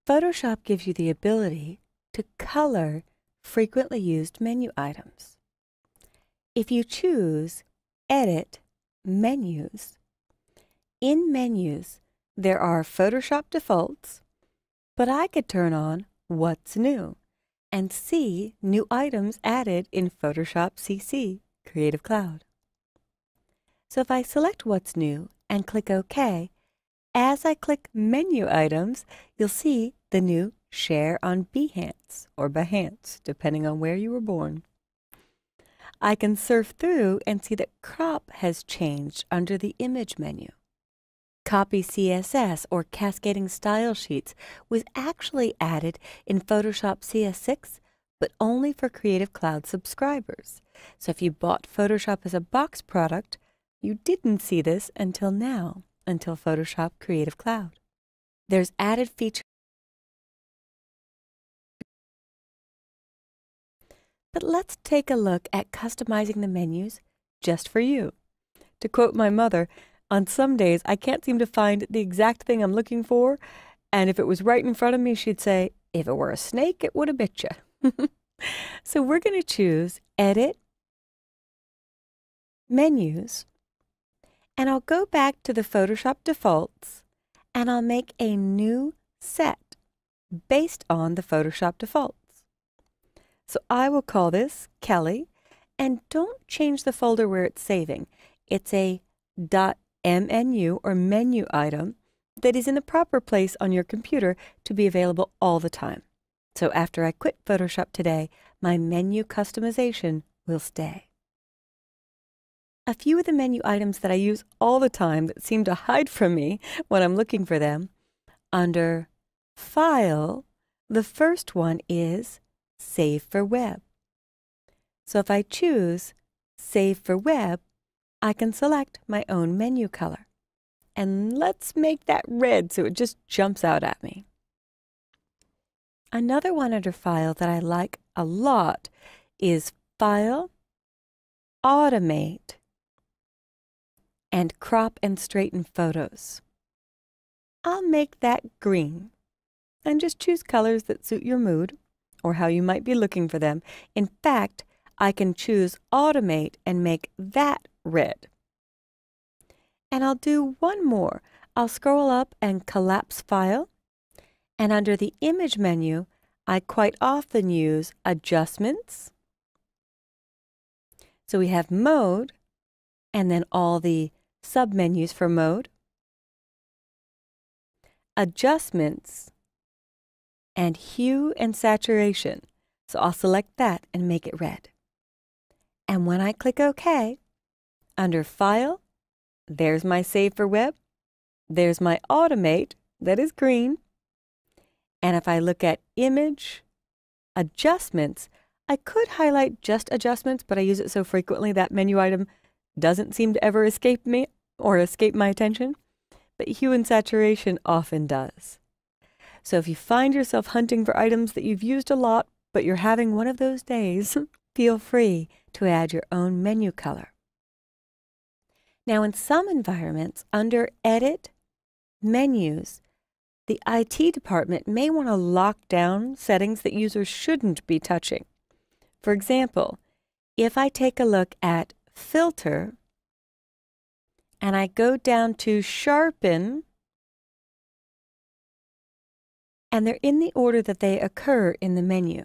Photoshop gives you the ability to color frequently used menu items. If you choose Edit Menus, in Menus there are Photoshop defaults, but I could turn on What's New and see new items added in Photoshop CC Creative Cloud. So if I select What's New and click OK, as I click Menu Items, you'll see the new Share on Behance or Behance, depending on where you were born. I can surf through and see that Crop has changed under the Image menu. Copy CSS or Cascading Style Sheets was actually added in Photoshop CS6, but only for Creative Cloud subscribers. So if you bought Photoshop as a box product, you didn't see this until now, until Photoshop Creative Cloud. There's added feature. But let's take a look at customizing the menus just for you. To quote my mother, on some days I can't seem to find the exact thing I'm looking for, and if it was right in front of me, she'd say, if it were a snake, it would have bit you. So we're going to choose Edit, Menus, and I'll go back to the Photoshop defaults, and I'll make a new set based on the Photoshop defaults. So I will call this Kelly, and don't change the folder where it's saving. It's a .mnu or menu item that is in the proper place on your computer to be available all the time. So after I quit Photoshop today, my menu customization will stay. A few of the menu items that I use all the time that seem to hide from me when I'm looking for them, under File, the first one is Save for Web. So if I choose Save for Web, I can select my own menu color. And let's make that red so it just jumps out at me. Another one under File that I like a lot is File, Automate, and Crop and Straighten Photos. I'll make that green and just choose colors that suit your mood or how you might be looking for them. In fact, I can choose Automate and make that red. And I'll do one more. I'll scroll up and collapse File, and under the Image menu, I quite often use Adjustments. So we have Mode, and then all the submenus for Mode, Adjustments, and Hue and Saturation. So I'll select that and make it red. And when I click OK, under File, there's my Save for Web, there's my Automate, that is green, and if I look at Image, Adjustments, I could highlight just Adjustments, but I use it so frequently that menu item doesn't seem to ever escape me or escape my attention, but Hue and Saturation often does. So if you find yourself hunting for items that you've used a lot, but you're having one of those days, feel free to add your own menu color. Now in some environments, under Edit, Menus, the IT department may want to lock down settings that users shouldn't be touching. For example, if I take a look at Filter, and I go down to Sharpen, and they're in the order that they occur in the menu.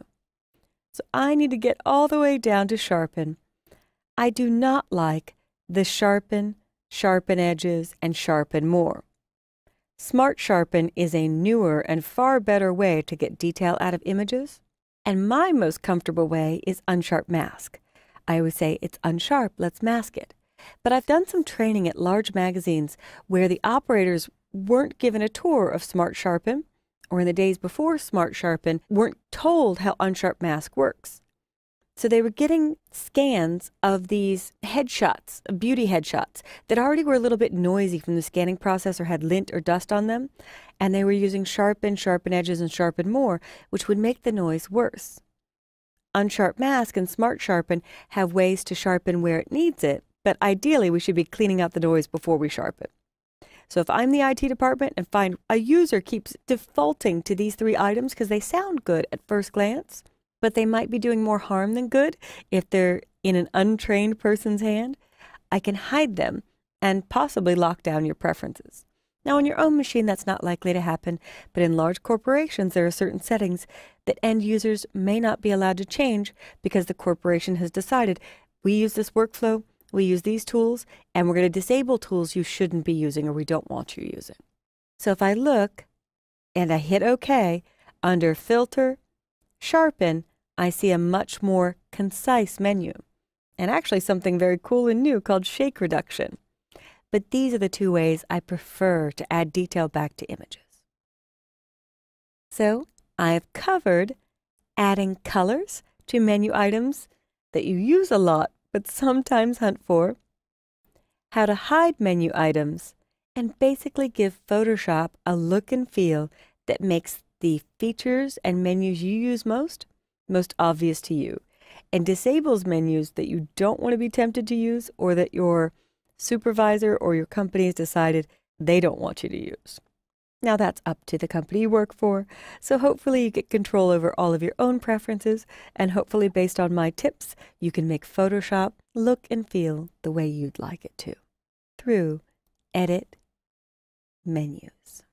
So I need to get all the way down to Sharpen. I do not like the Sharpen, Sharpen Edges, and Sharpen More. Smart Sharpen is a newer and far better way to get detail out of images, and my most comfortable way is Unsharp Mask. I always say it's unsharp, let's mask it. But I've done some training at large magazines where the operators weren't given a tour of Smart Sharpen, or in the days before Smart Sharpen, weren't told how Unsharp Mask works. So they were getting scans of these headshots, beauty headshots, that already were a little bit noisy from the scanning process or had lint or dust on them, and they were using Sharpen, Sharpen Edges, and Sharpen More, which would make the noise worse. Unsharp Mask and Smart Sharpen have ways to sharpen where it needs it, but ideally we should be cleaning out the noise before we sharpen. So if I'm the IT department and find a user keeps defaulting to these 3 items because they sound good at first glance, but they might be doing more harm than good if they're in an untrained person's hand, I can hide them and possibly lock down your preferences. Now, on your own machine, that's not likely to happen, but in large corporations, there are certain settings that end users may not be allowed to change because the corporation has decided, we use this workflow, we use these tools, and we're going to disable tools you shouldn't be using or we don't want you using. So if I look and I hit OK, under Filter, Sharpen, I see a much more concise menu, and actually something very cool and new called shake reduction. But these are the 2 ways I prefer to add detail back to images. So I've covered adding colors to menu items that you use a lot but sometimes hunt for, how to hide menu items, and basically give Photoshop a look and feel that makes the features and menus you use most obvious to you, and disables menus that you don't want to be tempted to use or that your supervisor or your company has decided they don't want you to use. Now that's up to the company you work for, so hopefully you get control over all of your own preferences, and hopefully based on my tips, you can make Photoshop look and feel the way you'd like it to, through Edit Menus.